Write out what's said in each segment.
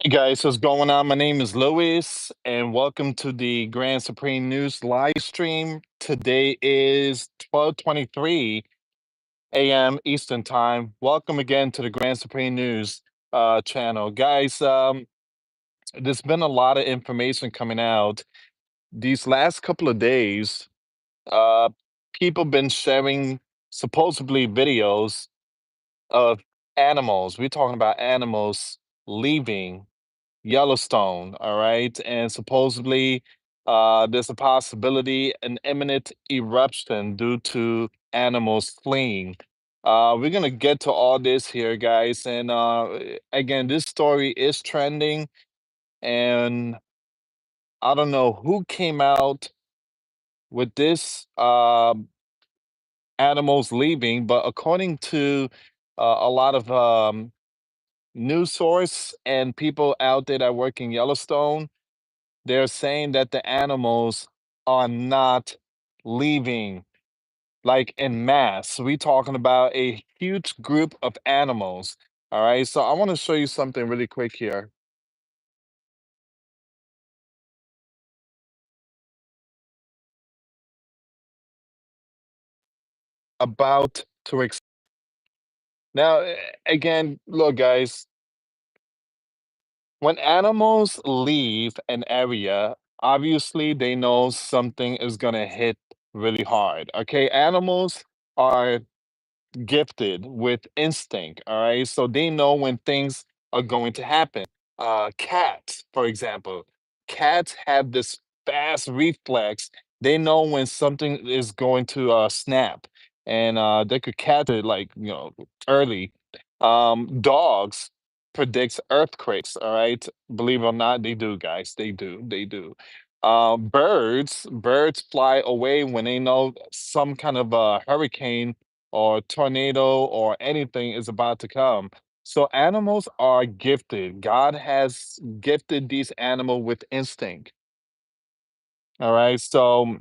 Hey guys, what's going on? My name is Louis, and welcome to the Grand Supreme News live stream. Today is 12:23 a.m. Eastern Time. Welcome again to the Grand Supreme News channel. Guys, there's been a lot of information coming out these last couple of days. Uh, People been sharing supposedly videos of animals. We're talking about animals leaving Yellowstone, all right? And supposedly, there's a possibility an imminent eruption due to animals fleeing. We're gonna get to all this here, guys. And again, this story is trending, and I don't know who came out with this animals leaving, but according to a lot of news source and people out there that work in Yellowstone, they're saying that the animals are not leaving like in mass. We talking about a huge group of animals. All right. So I want to show you something really quick here about to now again, look guys, when animals leave an area, obviously they know something is gonna hit really hard. Okay. Animals are gifted with instinct, all right? So they know when things are going to happen. Cats, for example, cats have this fast reflex. They know when something is going to snap, and they could catch it like early. Dogs predicts earthquakes. All right, believe it or not, they do, guys. They do. They do. Birds fly away when they know some kind of hurricane or tornado or anything is about to come. So animals are gifted. God has gifted these animals with instinct. All right. So,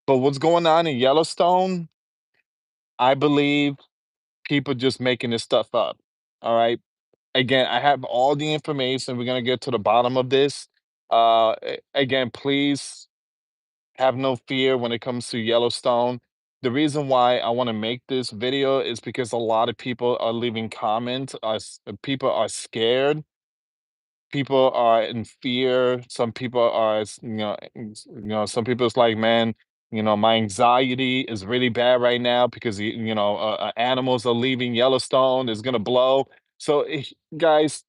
but what's going on in Yellowstone? I believe people just making this stuff up. All right. Again, I have all the information. We're gonna get to the bottom of this. Again, please have no fear when it comes to Yellowstone. The reason why I want to make this video is because a lot of people are leaving comments. People are scared. People are in fear. Some people are, some people it's like, man, my anxiety is really bad right now because animals are leaving Yellowstone. It's gonna blow. So, guys,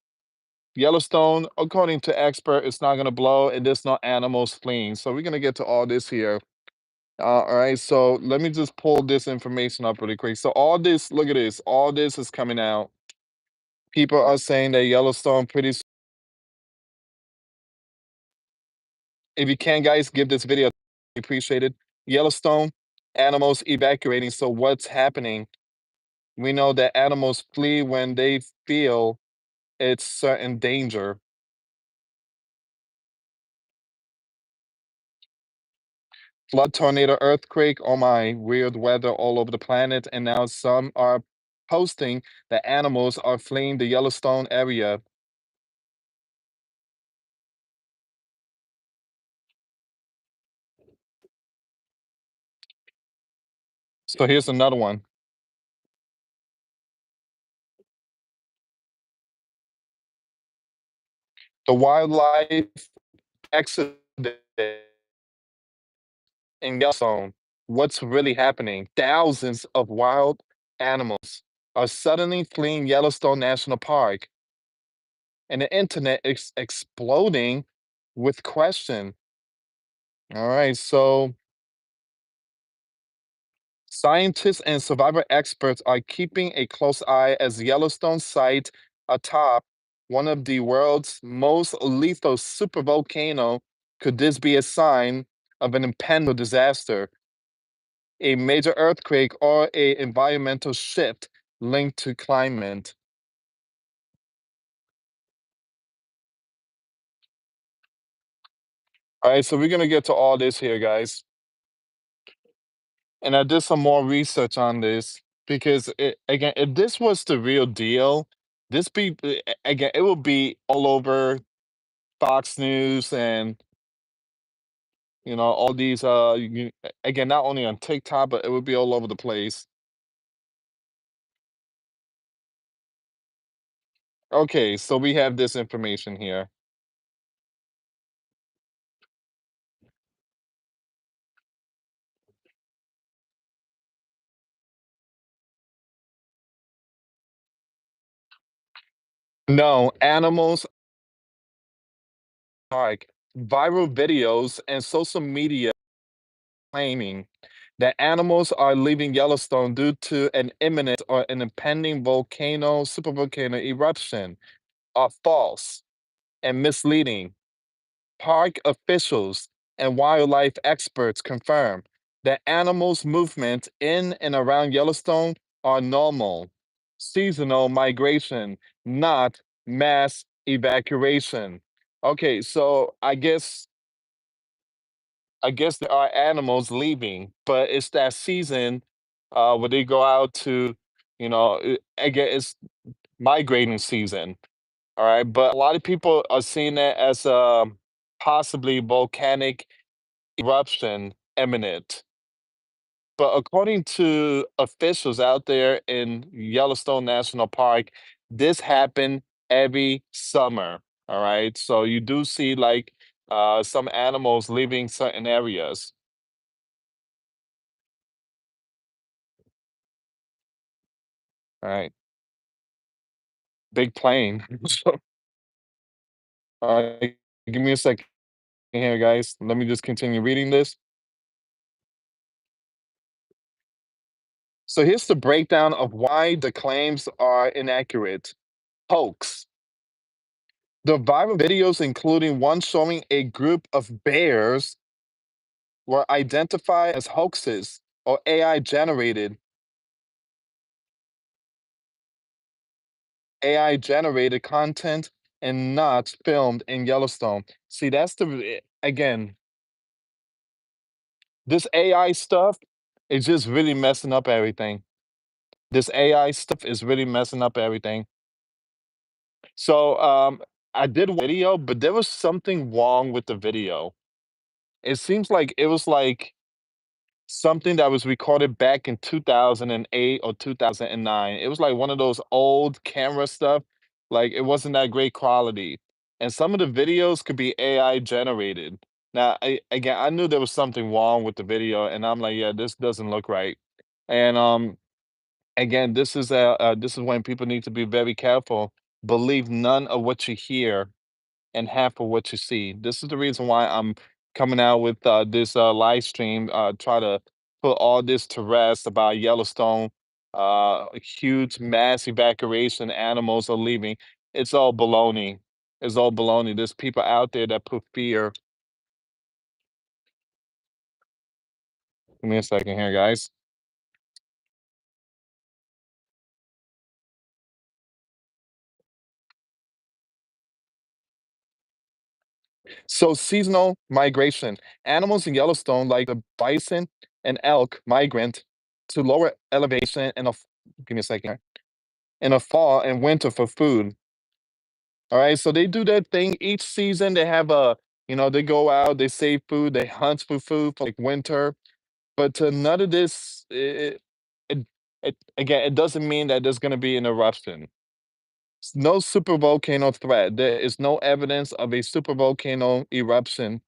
Yellowstone, according to expert, it's not gonna blow, and there's no animals fleeing. So we're gonna get to all this here. All right, so let me just pull this information up really quick. So all this, look at this, all this is coming out. People are saying that Yellowstone pretty. If you can, guys, give this video appreciated. Yellowstone animals evacuating. So what's happening? We know that animals flee when they feel it's certain danger. Flood, tornado, earthquake. Oh my, weird weather all over the planet. And now some are posting that animals are fleeing the Yellowstone area. So here's another one. The wildlife exodus in Yellowstone. What's really happening? Thousands of wild animals are suddenly fleeing Yellowstone National Park, and the internet is exploding with question. All right, so scientists and survivor experts are keeping a close eye as Yellowstone site atop one of the world's most lethal supervolcano. Could this be a sign of an impending disaster, a major earthquake, or a environmental shift linked to climate? All right, so we're gonna get to all this here, guys. And I did some more research on this because again, if this was the real deal, This be again, it will be all over Fox News and all these again, not only on TikTok, but it would be all over the place. Okay, so we have this information here. No, animals like viral videos and social media claiming that animals are leaving Yellowstone due to an imminent or an impending supervolcano eruption are false and misleading. Park officials and wildlife experts confirm that animals' movement in and around Yellowstone are normal, seasonal migration, not mass evacuation. Okay, so I guess there are animals leaving, but it's that season where they go out to, again, it's migrating season. All right, but a lot of people are seeing that as a possibly volcanic eruption imminent. But according to officials out there in Yellowstone National Park, this happened every summer. All right, so you do see like some animals leaving certain areas. All right, big plane. So, all right, give me a second here, guys. Let me just continue reading this. So here's the breakdown of why the claims are inaccurate. Hoax. The viral videos, including one showing a group of bears, were identified as hoaxes or AI generated content and not filmed in Yellowstone. See, that's again, this AI stuff is just really messing up everything. This AI stuff is really messing up everything. So I did video, but there was something wrong with the video. It seems like it was like something that was recorded back in 2008 or 2009. It was like one of those old camera stuff. Like it wasn't that great quality. And some of the videos could be AI generated. Now, again, I knew there was something wrong with the video, and I'm like, yeah, this doesn't look right. And again, this is when people need to be very careful. Believe none of what you hear and half of what you see. This is the reason why I'm coming out with this live stream, try to put all this to rest about Yellowstone, a huge mass evacuation, animals are leaving. It's all baloney. It's all baloney. There's people out there that put fear. Give me a second here, guys. So seasonal migration. Animals in Yellowstone, like the bison and elk, migrant to lower elevation give me a second here, in the fall and winter for food. All right, so they do their thing each season. They have they go out, they save food, they hunt for food for like winter. But to none of this, again, it doesn't mean that there's going to be an eruption. No super volcano threat. There is no evidence of a super volcano eruption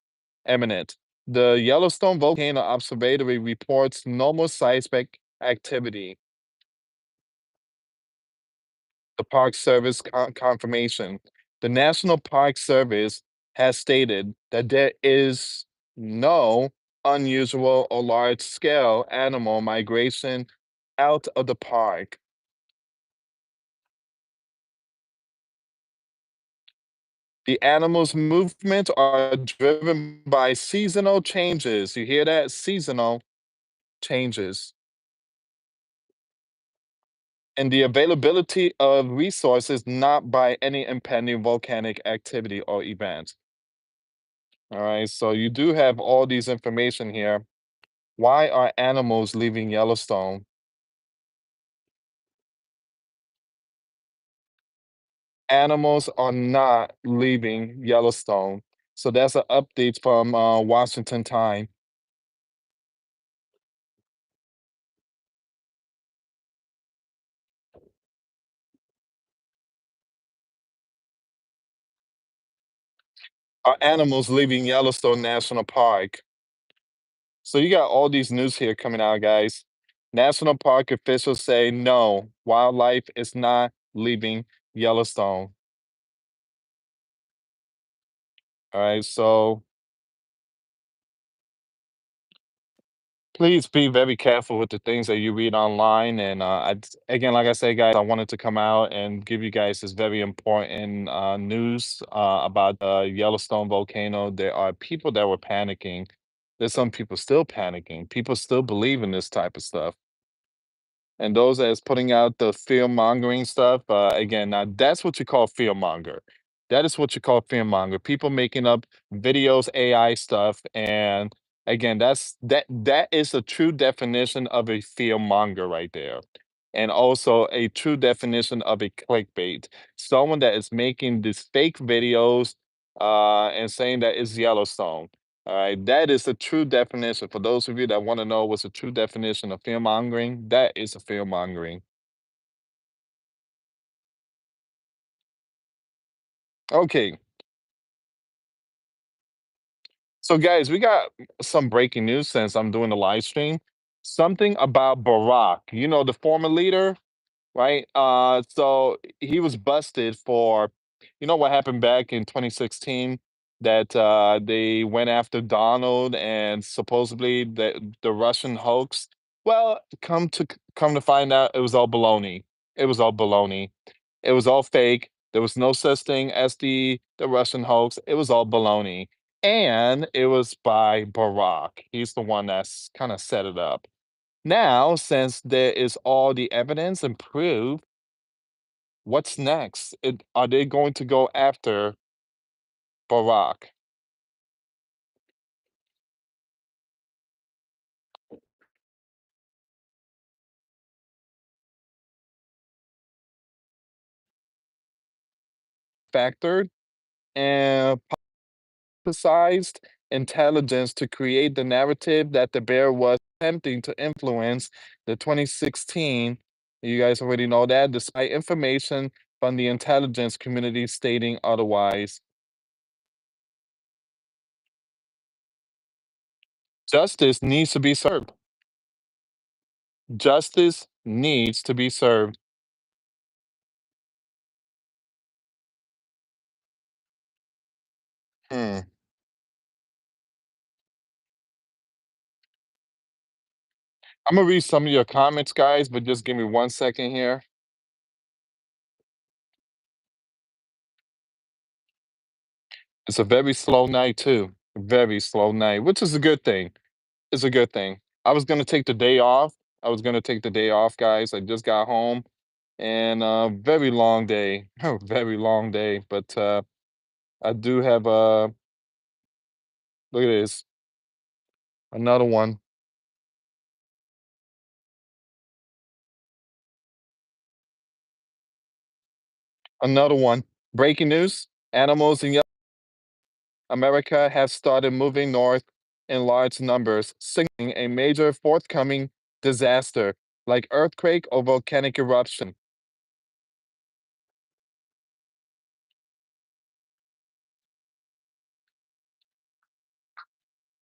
imminent. The Yellowstone Volcano Observatory reports normal seismic activity. The Park Service confirmation. The National Park Service has stated that there is no unusual or large scale animal migration out of the park. The animals' movement are driven by seasonal changes. You hear that? Seasonal changes. And the availability of resources not by any impending volcanic activity or event. All right, so you do have all these information here. Why are animals leaving Yellowstone? Animals are not leaving Yellowstone. So that's an update from Washington Time. Are animals leaving Yellowstone National Park? So you got all these news here coming out, guys. National Park officials say no, wildlife is not leaving Yellowstone. All right, so please be very careful with the things that you read online. And again, like I said, guys, I wanted to come out and give you guys this very important news about the Yellowstone volcano. There are people that were panicking. There's some people still panicking. People still believe in this type of stuff. And those that's putting out the fear mongering stuff, again, now that's what you call fear monger. That is what you call fear monger. People making up videos, AI stuff, and again, that is a true definition of a fear monger right there, and also a true definition of a clickbait. Someone that is making these fake videos, and saying that it's Yellowstone. All right, that is the true definition. For those of you that want to know what's the true definition of fear mongering, that is a fear mongering. Okay, so guys, we got some breaking news since I'm doing the live stream. Something about Barack, the former leader, right? So he was busted for, what happened back in 2016, that they went after Donald and supposedly the Russian hoax. Well, come to find out, it was all baloney. It was all baloney. It was all fake. There was no such thing as the Russian hoax. It was all baloney, and it was by Barack. He's the one that's kind of set it up. Now, since there is all the evidence and proof, what's next? Are they going to go after Barack? Factored and politicized intelligence to create the narrative that the bear was attempting to influence the 2016. You guys already know that, despite information from the intelligence community stating otherwise. Justice needs to be served. Justice needs to be served. Hmm. I'm gonna read some of your comments, guys, but just give me 1 second here. It's a very slow night too. Very slow night, which is a good thing. It's a good thing. I was gonna take the day off. I was gonna take the day off, guys. I just got home and very long day. Very long day. But I do have look at this. Another one. Another one. Breaking news. Animals in America have started moving north in large numbers, signaling a major forthcoming disaster like earthquake or volcanic eruption.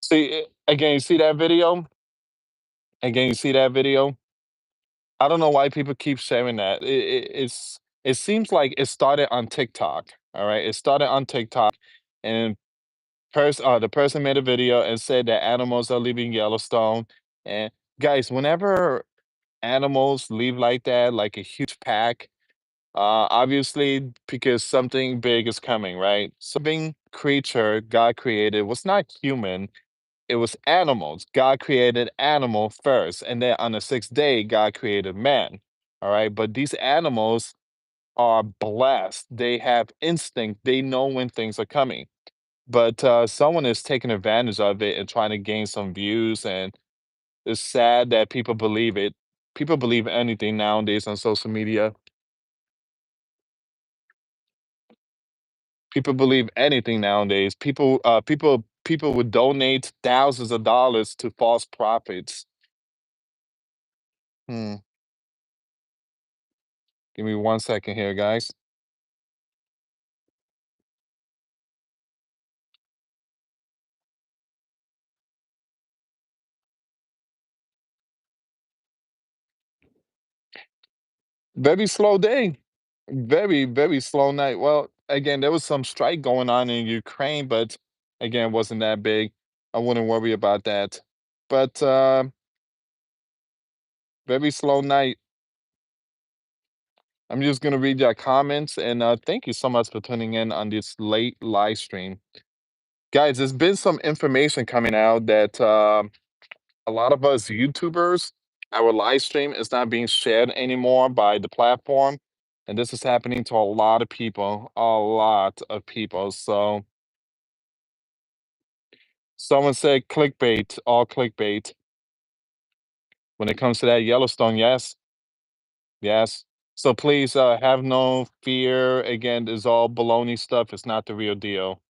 See, again, you see that video? Again, you see that video? I don't know why people keep sharing that. It seems like it started on TikTok. All right, it started on TikTok, and the person made a video and said that animals are leaving Yellowstone. And guys, whenever animals leave like that, like a huge pack, obviously because something big is coming, right? Something creature God created was not human, it was animals. God created animal first, and then on the sixth day, God created man. All right, but these animals are blessed. They have instinct. They know when things are coming. But someone is taking advantage of it and trying to gain some views, and it's sad that people believe it. People believe anything nowadays on social media. People believe anything nowadays. People would donate thousands of dollars to false prophets. Hmm. Give me 1 second here, guys. Very slow day. Very, very slow night. Well, again, there was some strike going on in Ukraine, but again, it wasn't that big. I wouldn't worry about that. But very slow night. I'm just gonna read your comments and thank you so much for tuning in on this late live stream. Guys, there's been some information coming out that a lot of us YouTubers, our live stream is not being shared anymore by the platform. And this is happening to a lot of people, a lot of people. So someone said clickbait, all clickbait. When it comes to that Yellowstone, yes, yes. So please have no fear. Again, it's all baloney stuff. It's not the real deal.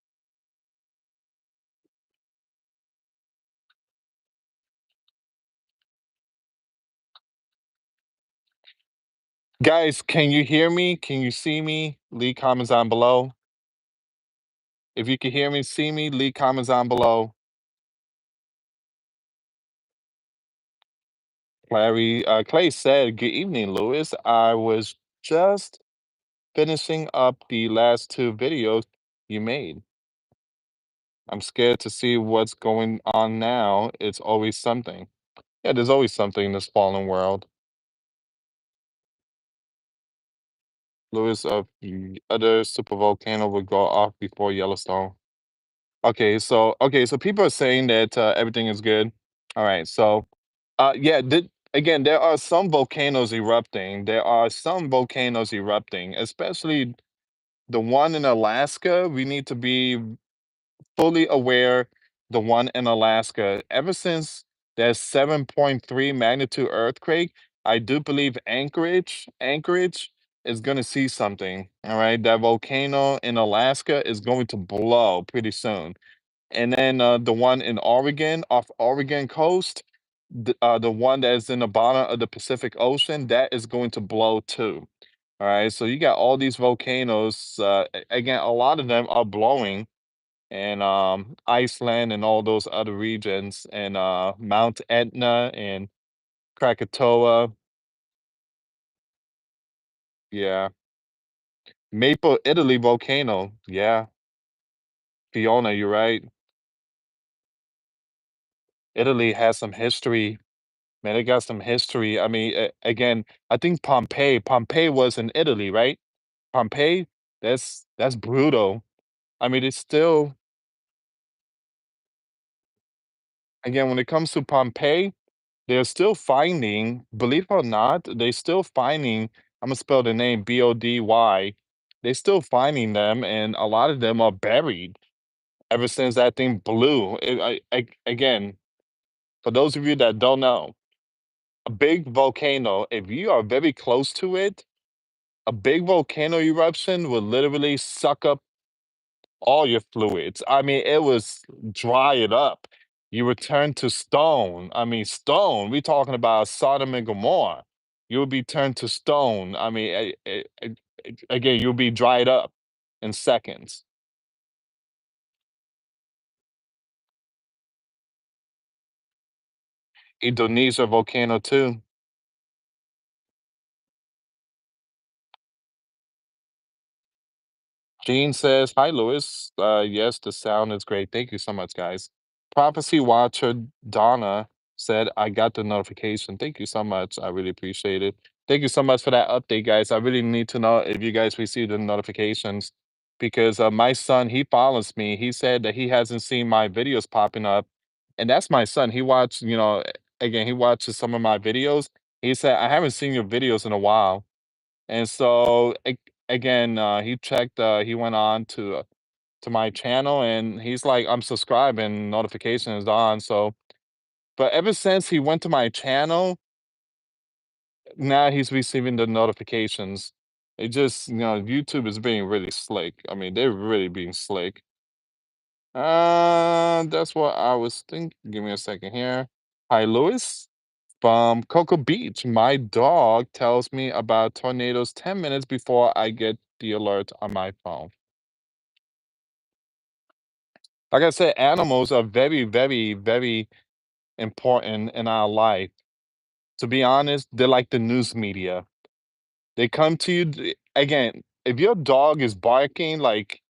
Guys, can you hear me? Can you see me? Leave comments on below. If you can hear me, see me, leave comments on below. Clay said, "Good evening, Lewis. I was just finishing up the last two videos you made. I'm scared to see what's going on now. It's always something." Yeah, there's always something in this fallen world. Lewis, the other super volcano would go off before Yellowstone. Okay, so people are saying that everything is good. All right, so yeah, again, there are some volcanoes erupting. There are some volcanoes erupting, especially the one in Alaska. We need to be fully aware. The one in Alaska, ever since that 7.3 magnitude earthquake, I do believe Anchorage is going to see something. All right, that volcano in Alaska is going to blow pretty soon. And then the one in Oregon, off Oregon coast, the one that is in the bottom of the Pacific Ocean, that is going to blow too. All right, so you got all these volcanoes. Again, a lot of them are blowing, and Iceland and all those other regions, and Mount Etna and Krakatoa. Yeah, Maple, Italy volcano. Yeah, Fiona, you're right. Italy has some history. Man, they got some history. I mean, again, I think Pompeii was in Italy, right? Pompeii, that's brutal. I mean, it's still, again, when it comes to Pompeii, they're still finding, believe it or not, they still finding, I'm gonna spell the name Body. They still finding them, and a lot of them are buried ever since that thing blew. Again, for those of you that don't know, a big volcano, if you are very close to it, a big volcano eruption will literally suck up all your fluids. I mean, it was dry it up. You return to stone. I mean, stone. We talking about Sodom and Gomorrah. You'll be turned to stone. I mean, again, you'll be dried up in seconds. Indonesia volcano too. Gene says, "Hi, Lewis. Yes, the sound is great. Thank you so much, guys." Prophecy Watcher Donna said, "I got the notification. Thank you so much. I really appreciate it. Thank you so much for that update, guys. I really need to know if you guys received the notifications because my son, he follows me. He said that he hasn't seen my videos popping up. And that's my son. He watched, again, he watches some of my videos. He said, I haven't seen your videos in a while. And so again, he checked, he went on to my channel and he's like, I'm subscribing, notification is on. So, but ever since he went to my channel, now he's receiving the notifications. It just, YouTube is being really slick. I mean, they're really being slick. That's what I was thinking. Give me a second here. Hi, Lewis from Cocoa Beach. My dog tells me about tornadoes 10 minutes before I get the alert on my phone. Like I said, animals are very, very, very important in our life. To be honest, they're like the news media. They come to you again. If your dog is barking, like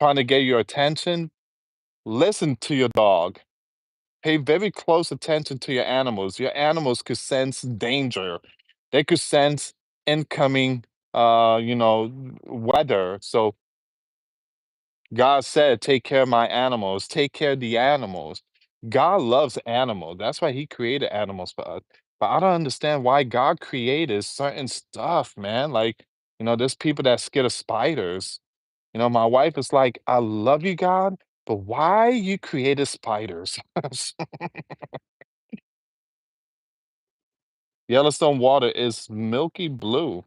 trying to get your attention, listen to your dog. Pay very close attention to your animals. Your animals could sense danger. They could sense incoming, weather. So God said, "Take care of my animals. Take care of the animals." God loves animals. That's why He created animals for us. But I don't understand why God created certain stuff, man. Like, there's people that scared of spiders. My wife is like, "I love you, God, but why you created spiders?" Yellowstone water is milky blue.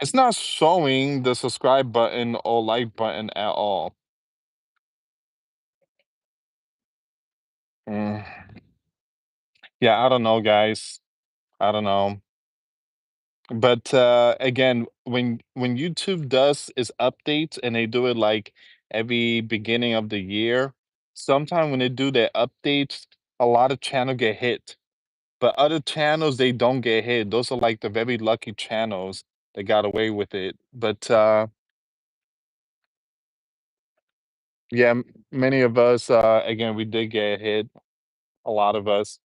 It's not showing the subscribe button or like button at all. Mm, yeah, I don't know, guys. I don't know. But again, when YouTube does its updates and they do it like every beginning of the year, sometime when they do their updates, a lot of channel get hit. But other channels they don't get hit. Those are like the very lucky channels that got away with it. But yeah, many of us, again, we did get hit. A lot of us.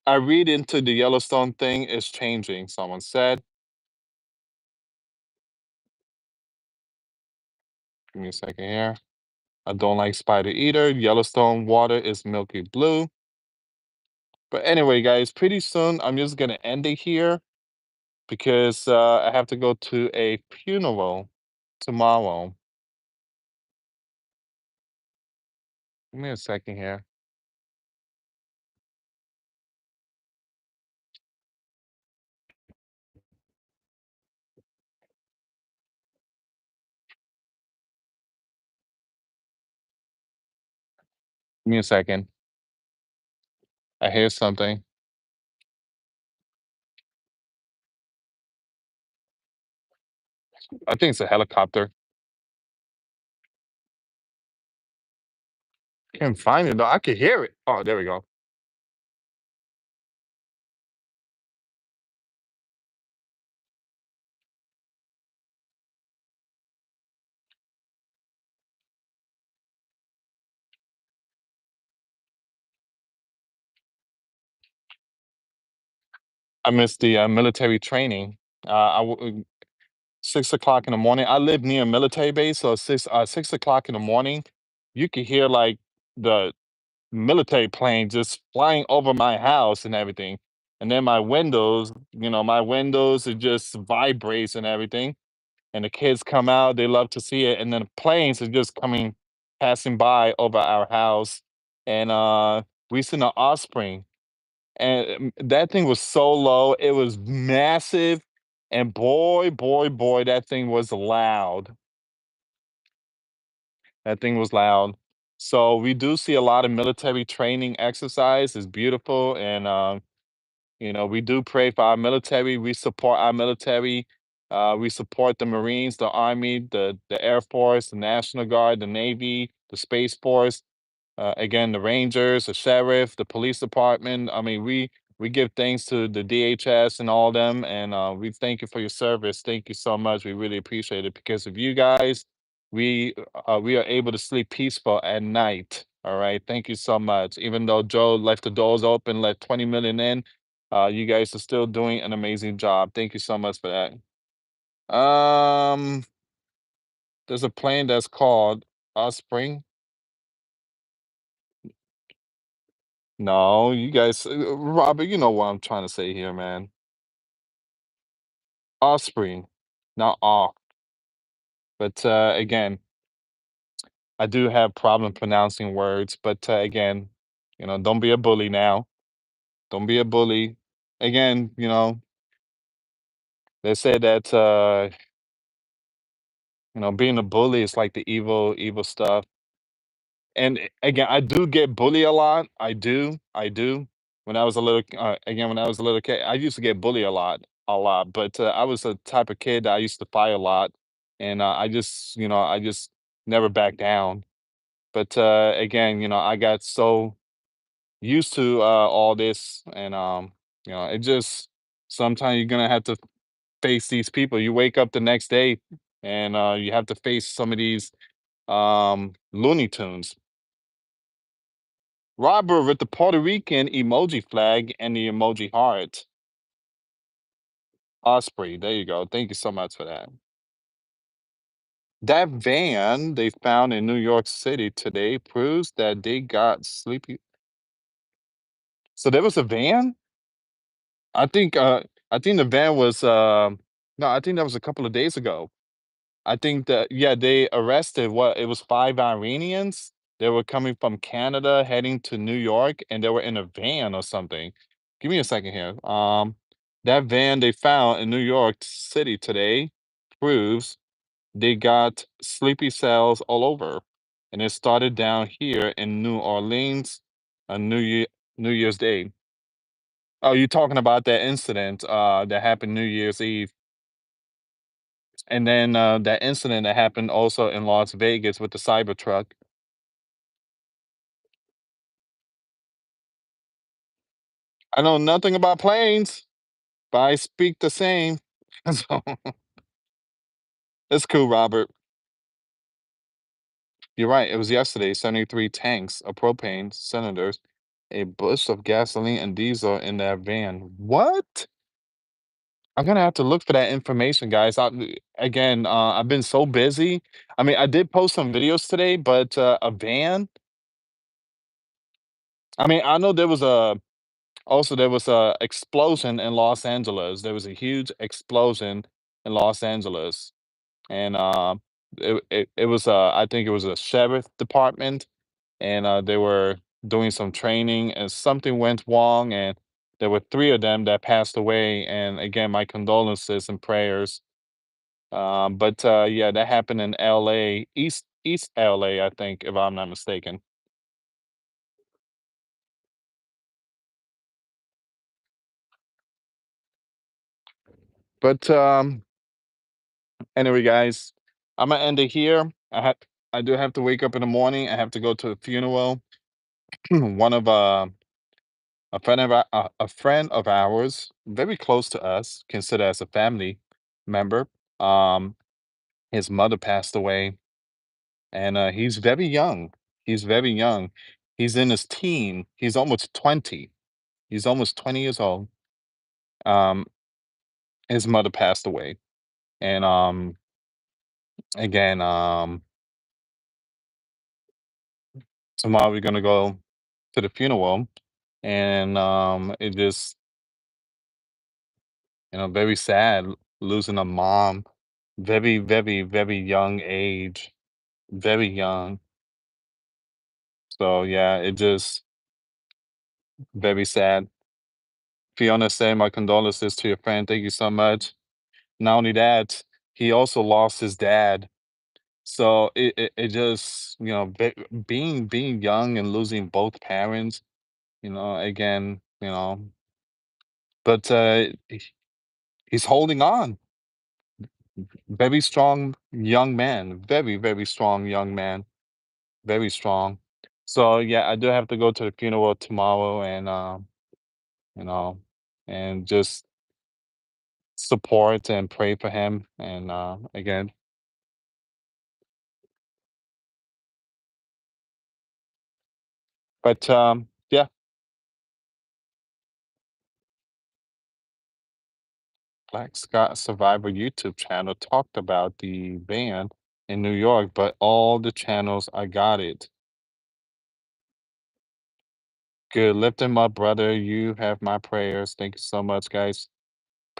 I read into the Yellowstone thing is changing. Someone said, give me a second here. I don't like spider either. Yellowstone water is milky blue. But anyway, guys, pretty soon I'm just gonna end it here because I have to go to a funeral tomorrow. Give me a second here. Give me a second. I hear something. I think it's a helicopter. Can't find it though. I can hear it. Oh, there we go. I missed the military training. 6 o'clock in the morning. I live near a military base, so 6 o'clock in the morning, you could hear like the military plane just flying over my house and everything. And then my windows, it just vibrates and everything. And the kids come out, they love to see it. And then planes are just passing by over our house. And we seen an offspring. And that thing was so low, it was massive. And boy, boy, boy, that thing was loud. That thing was loud. So we do see a lot of military training exercise. It's beautiful, and we do pray for our military. We support our military. We support the Marines, the Army, the Air Force, the National Guard, the Navy, the Space Force. Again, the Rangers, the sheriff, the police department. I mean, we give thanks to the DHS and all them, and we thank you for your service. Thank you so much. We really appreciate it because of you guys. We are able to sleep peaceful at night. All right, thank you so much. Even though Joe left the doors open, let 20 million in, you guys are still doing an amazing job. Thank you so much for that. Um, there's a plane that's called Osprey. No, you guys, Robert, you know what I'm trying to say here, man. Offspring, not off. But again, I do have problem pronouncing words. But again, don't be a bully now. Don't be a bully. Again, they say that being a bully is like the evil stuff. And again, I do get bullied a lot. I do. When I was a little, again, when I was a little kid, I used to get bullied a lot. But I was the type of kid that I used to fight a lot, and I just never back down. But again, I got so used to all this, and it just sometimes you're gonna have to face these people. You wake up the next day, and you have to face some of these Looney Tunes. Robert with the Puerto Rican emoji flag and the emoji heart. Osprey, there you go. Thank you so much for that. That van they found in New York City today proves that they got sleepy. So there was a van? I think I think the van was no, I think that was a couple of days ago. I think that yeah, they arrested what it was 5 Iranians. They were coming from Canada heading to New York and they were in a van or something. Give me a second here. That van they found in New York City today proves they got sleepy cells all over. And it started down here in New Orleans on New Year's Day. Oh, you're talking about that incident that happened New Year's Eve. And then that incident that happened also in Las Vegas with the Cybertruck. I know nothing about planes, but I speak the same. So it's cool, Robert. You're right. It was yesterday. 73 tanks of propane cylinders, a bush of gasoline and diesel in that van. What? I'm gonna have to look for that information, guys. I've been so busy. I mean, I did post some videos today, but a van. I mean, I know there was a explosion in Los Angeles. There was a huge explosion in Los Angeles, and it was I think it was a sheriff department, and they were doing some training, and something went wrong, and there were 3 of them that passed away. And again, my condolences and prayers. But yeah, that happened in L.A., East L.A., I think, if I'm not mistaken. But anyway, guys, I'm gonna end it here. I do have to wake up in the morning. I have to go to a funeral. One of a friend of ours, very close to us, considered as a family member. Um, his mother passed away, and he's very young. He's very young. He's in his teen. He's almost 20. He's almost 20 years old. Um, his mother passed away, and again, tomorrow we're gonna go to the funeral, and it just very sad losing a mom, very young age, very young. So yeah, it just very sad. Fiona, say my condolences to your friend. Thank you so much. Not only that, he also lost his dad. So it just being young and losing both parents. Again, but he's holding on. Very strong young man. Very strong young man. Very strong. So yeah, I do have to go to the funeral tomorrow, and you know, and just support and pray for him. And again, but yeah, Black Scott Survivor YouTube channel talked about the van in New York, but all the channels I got it. Good. Lift him up, brother. You have my prayers. Thank you so much, guys.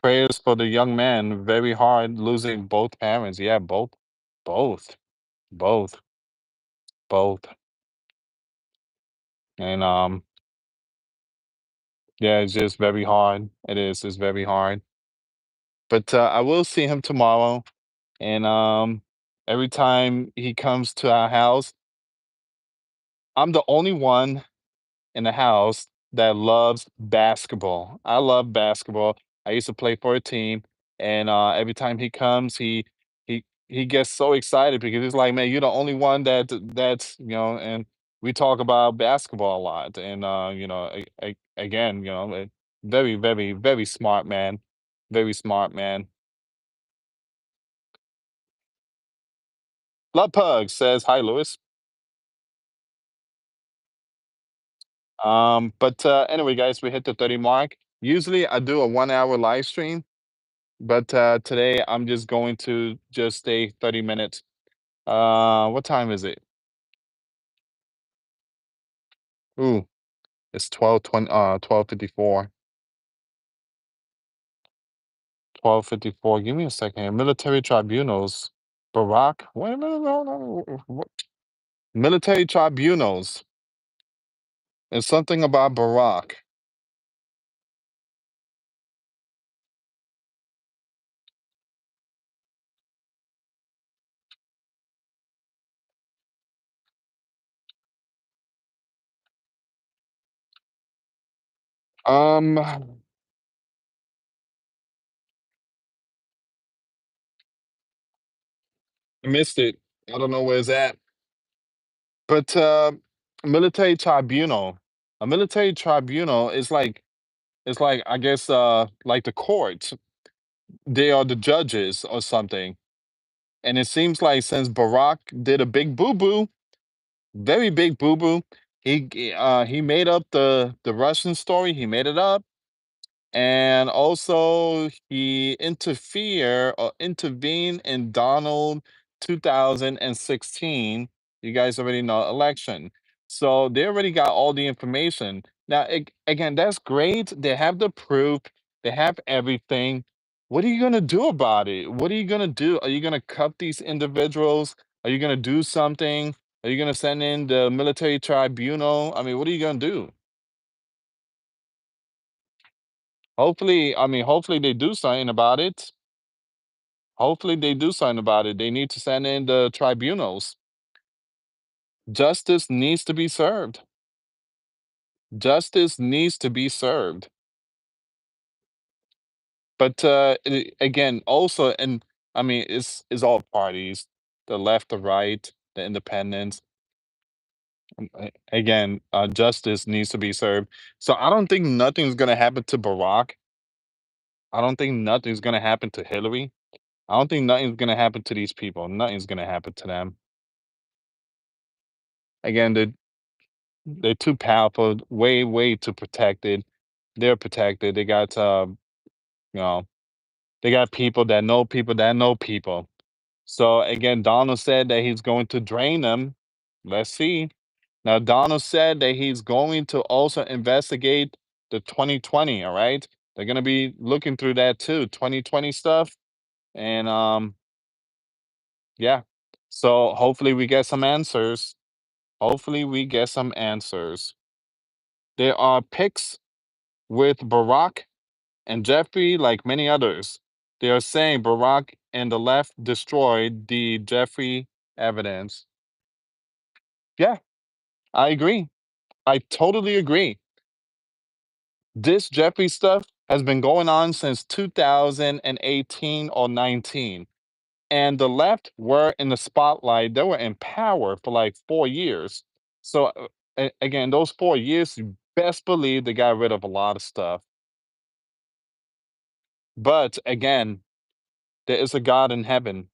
Prayers for the young man. Very hard losing both parents. Yeah, both, both, both. And Yeah, it's just very hard. It is. It's very hard. But I will see him tomorrow, and every time he comes to our house, I'm the only one in the house that loves basketball. I love basketball. I used to play for a team, and every time he comes, he gets so excited because he's like, "Man, you're the only one that's And we talk about basketball a lot, and again, very, very, very smart man, very smart man. Love Pug says hi, Lewis. But anyway, guys, we hit the 30 mark. Usually, I do a 1 hour live stream. But today I'm just going to just stay 30 minutes. What time is it? Ooh, it's 12:20 12:54. 12:54. Give me a second here. Military tribunals. Barack. Wait a minute. No, no, what? Military tribunals. It's something about Barack. I missed it. I don't know where it's at. But military tribunal. A military tribunal is like it's like I guess like the courts. They are the judges or something. And it seems like since Barack did a big boo boo, very big boo boo, he made up the Russian story. He made it up, and also he interfere or intervene in Donald 2016. You guys already know election, so they already got all the information. Now, again, that's great. They have the proof. They have everything. What are you gonna do about it? What are you gonna do? Are you gonna cut these individuals? Are you gonna do something? Are you gonna send in the military tribunal? I mean, what are you gonna do? Hopefully, I mean, hopefully they do something about it. Hopefully they do something about it. They need to send in the tribunals. Justice needs to be served. Justice needs to be served. But again, also, and I mean, it's all parties, the left, the right, the independents. Again, justice needs to be served. So I don't think nothing's gonna happen to Barack. I don't think nothing's gonna happen to Hillary. I don't think nothing's gonna happen to these people. Nothing's gonna happen to them. Again, they're too powerful, way, way too protected. They're protected. They got you know, they got people that know people that know people. So again, Donald said that he's going to drain them. Let's see. Now Donald said that he's going to also investigate the 2020, all right? They're gonna be looking through that too, 2020 stuff. And yeah. So hopefully we get some answers. Hopefully we get some answers. There are pics with Barack and Jeffrey, like many others, they are saying Barack and the left destroyed the Jeffrey evidence. Yeah, I agree. I totally agree. This Jeffrey stuff has been going on since 2018 or 19. And the left were in the spotlight. They were in power for like 4 years. So, again, those 4 years, you best believe they got rid of a lot of stuff. But again, there is a God in heaven,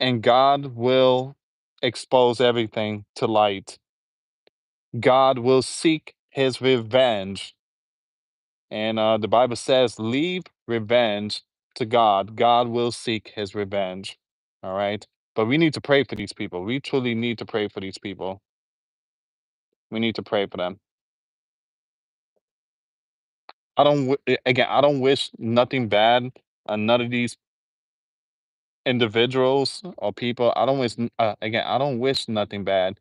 and God will expose everything to light. God will seek his revenge. And the Bible says, leave revenge to God. God will seek his revenge. All right. But we need to pray for these people. We truly need to pray for these people. We need to pray for them. Again, I don't wish nothing bad on none of these individuals or people. I don't wish, again, I don't wish nothing bad.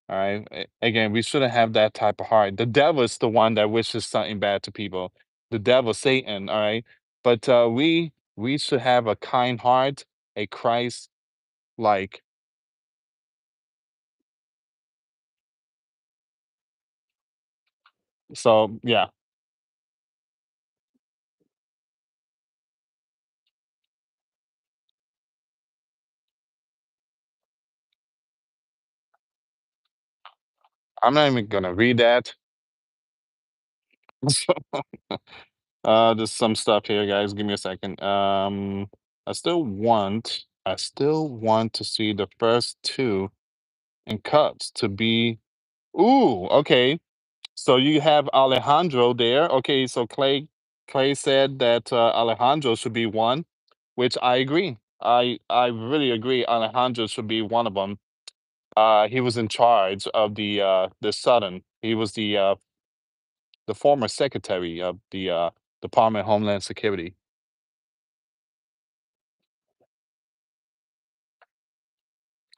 All right. Again, we shouldn't have that type of heart. The devil is the one that wishes something bad to people. The devil, Satan. All right. But we should have a kind heart, a Christ like. So yeah, I'm not even gonna read that. There's some stuff here, guys. Give me a second. I still want to see the first two in cups to be. Ooh, okay. So you have Alejandro there. Okay, so Clay said that Alejandro should be one, which I agree. I really agree. Alejandro should be one of them. He was in charge of the Southern. He was the former secretary of the Department of Homeland Security.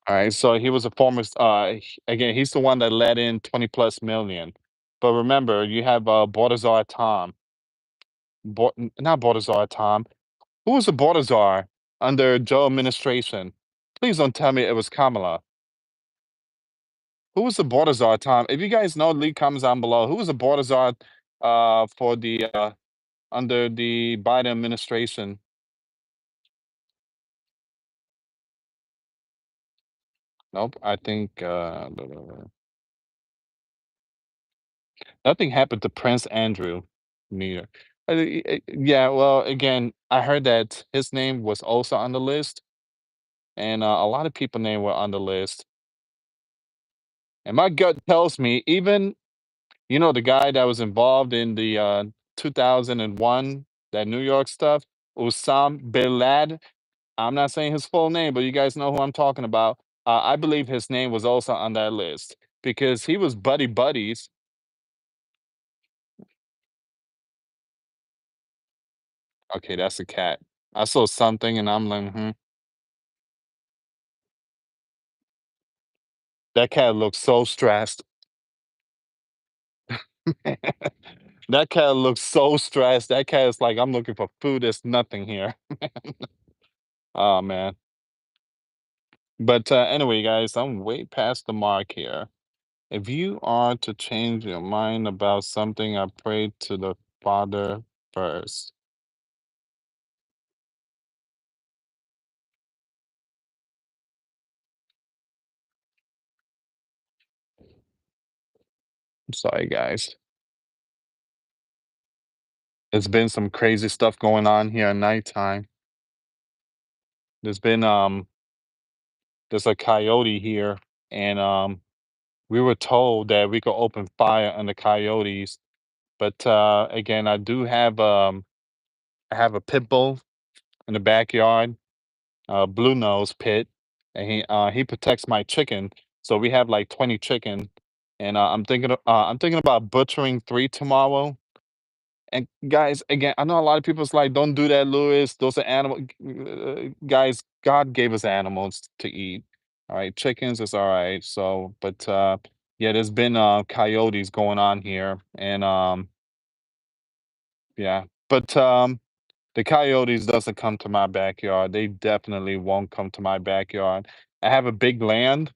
All right, so he was a former. Again, he's the one that let in 20 plus million. But remember, you have Baltazar Tom, not Baltazar Tom. Who was the Baltazar under Joe administration? Please don't tell me it was Kamala. Who was the Baltazar Tom? If you guys know, leave comments down below. Who was the Baltazar for the under the Biden administration? Nope. I think nothing happened to Prince Andrew neither. Yeah, well, again, I heard that his name was also on the list, and a lot of people name were on the list. And my gut tells me, even the guy that was involved in the 2001 that New York stuff, Osam bin Laden. I'm not saying his full name, but you guys know who I'm talking about. I believe his name was also on that list because he was buddy buddies. Okay, that's a cat. I saw something and I'm like, hmm. That cat looks so stressed. That cat looks so stressed. That cat is like, I'm looking for food. There's nothing here. Oh man. But anyway, guys, I'm way past the mark here. If you are to change your mind about something, I pray to the Father first. I'm sorry, guys. There's been some crazy stuff going on here at nighttime. There's been there's a coyote here, and we were told that we could open fire on the coyotes. But again, I have a pit bull in the backyard, blue nose pit, and he protects my chicken. So we have like 20 chicken, and I'm thinking about butchering three tomorrow. And guys, again, I know a lot of people's like, "Don't do that, Lewis. Those are animal." Guys, God gave us animals to eat. All right, chickens is all right. So, but yeah, there's been coyotes going on here, and yeah, but the coyotes doesn't come to my backyard. They definitely won't come to my backyard. I have a big land.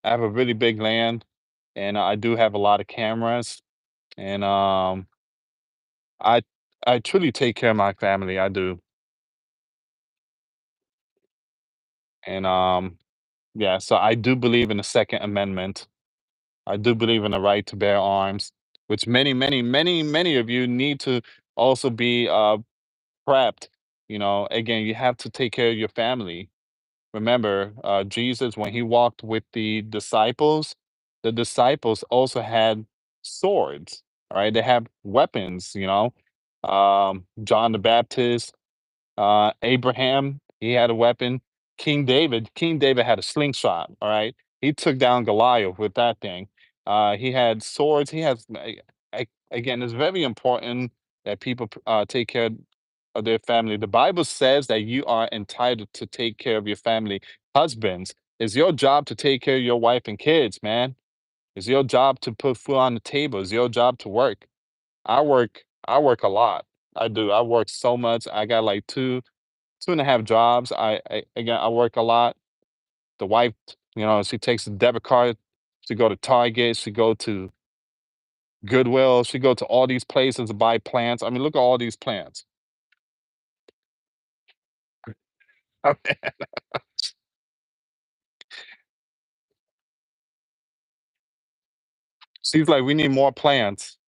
I have a really big land, and I do have a lot of cameras, and I I truly take care of my family. I do. And yeah, so I do believe in the Second Amendment. I do believe in the right to bear arms, which many, many, many, many of you need to also be prepped. Again, you have to take care of your family. Remember, Jesus, when he walked with the disciples also had swords. All right, they have weapons. John the Baptist, Abraham, he had a weapon. King David had a slingshot. All right, he took down Goliath with that thing. He had swords. He has again. It's very important that people take care of their family. The Bible says that you are entitled to take care of your family. Husbands, it's your job to take care of your wife and kids, man. It's your job to put food on the table. It's your job to work. I work a lot. I do. I work so much. I got like two and a half jobs. Again, I work a lot. The wife, she takes the debit card. She go to Target. She go to Goodwill. She go to all these places to buy plants. I mean, look at all these plants. She's like, we need more plants.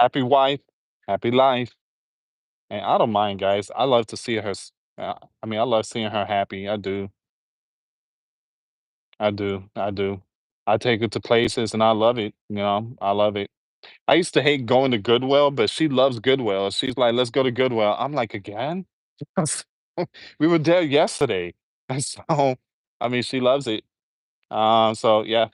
Happy wife, happy life. And I don't mind, guys. I love to see her. I mean, I love seeing her happy. I do. I do. I do. I take her to places and I love it. I love it. I used to hate going to Goodwill, but she loves Goodwill. She's like, let's go to Goodwill. I'm like, again? So, we were there yesterday. And so, I mean, she loves it. So yeah.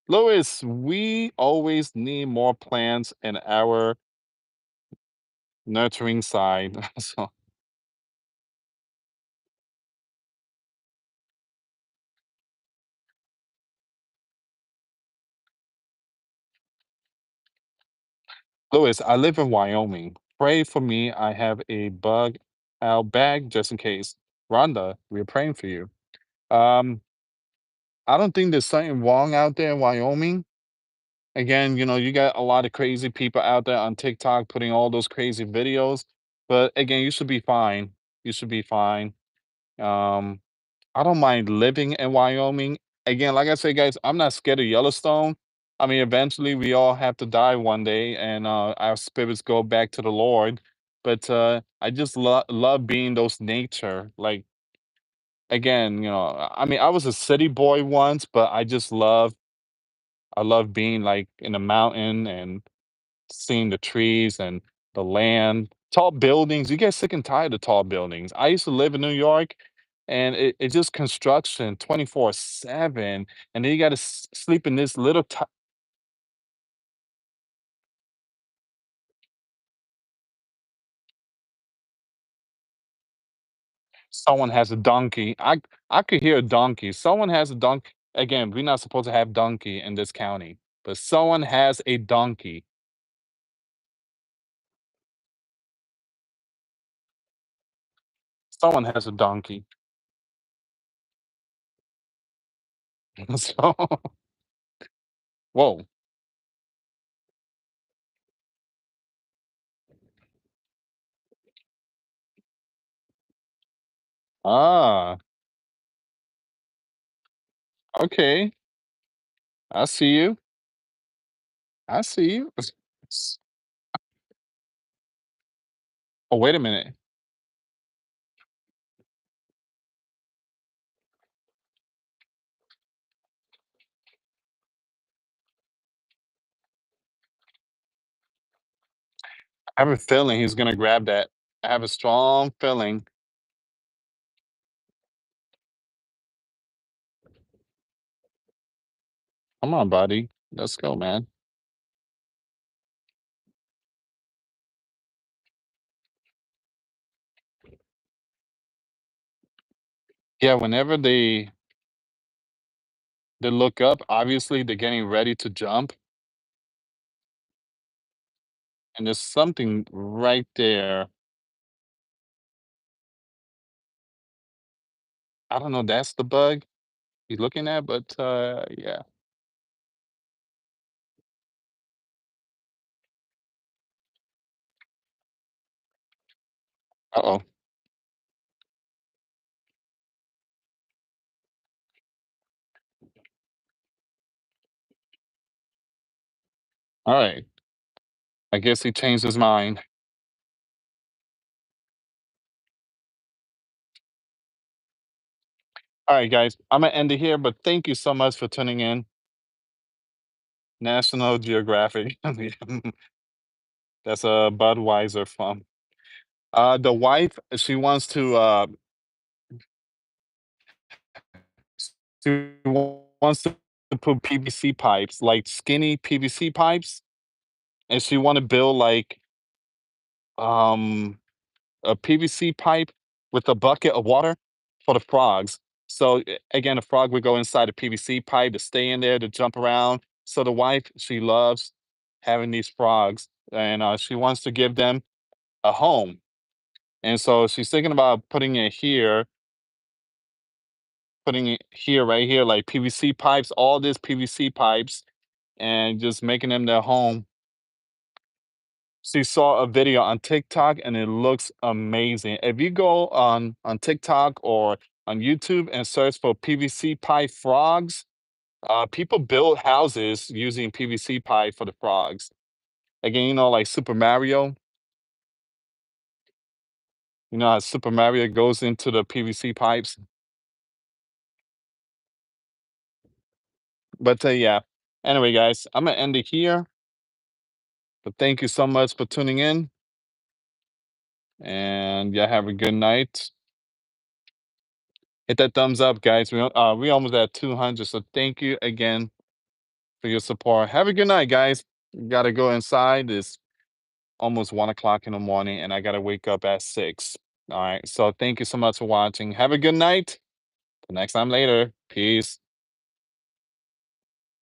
Louis, we always need more plants in our nurturing side. So, Louis, I live in Wyoming. Pray for me. I have a bug out bag just in case. Rhonda, we're praying for you. Um, I don't think there's something wrong out there in Wyoming. Again, you got a lot of crazy people out there on TikTok putting all those crazy videos. But again, you should be fine. You should be fine. Um, I don't mind living in Wyoming. Again, like I said, guys, I'm not scared of Yellowstone. I mean, eventually we all have to die one day and our spirits go back to the Lord. But I just love being those nature. Like, again, I mean, I was a city boy once, but I love being like in a mountain and seeing the trees and the land, tall buildings. You get sick and tired of tall buildings. I used to live in New York, and it's just construction 24/7, and then you got to sleep in this little. Someone has a donkey. I could hear a donkey. Someone has a donkey. Again, we're not supposed to have donkey in this county, but someone has a donkey. Someone has a donkey. So, whoa. Ah, okay. I see you. I see you. Oh, wait a minute. I have a feeling he's gonna grab that. I have a strong feeling. Come on, buddy. Let's go, man. Yeah, whenever they look up, obviously they're getting ready to jump, and there's something right there. I don't know, that's the bug he's looking at, but yeah. Uh-oh. All right. I guess he changed his mind. All right, guys. I'm gonna end it here, but thank you so much for tuning in. National Geographic. That's a Budweiser from. The wife, she wants to she wants to put PVC pipes, like skinny PVC pipes, and she want to build like um a PVC pipe with a bucket of water for the frogs. So again, a frog would go inside a PVC pipe to stay in there to jump around. So the wife, she loves having these frogs, and she wants to give them a home. And so she's thinking about putting it here, right here, like PVC pipes, all these PVC pipes, and just making them their home. She saw a video on TikTok and it looks amazing. If you go on TikTok or on YouTube and search for PVC pipe frogs, people build houses using PVC pipe for the frogs. Again, like Super Mario, how Super Mario goes into the PVC pipes. But yeah. Anyway, guys, I'm gonna end it here. But thank you so much for tuning in, and yeah, have a good night. Hit that thumbs up, guys. We almost at 200, so thank you again for your support. Have a good night, guys. Gotta go inside. It's almost 1 o'clock in the morning, and I gotta wake up at 6. All right. So thank you so much for watching. Have a good night. Till next time later. Peace.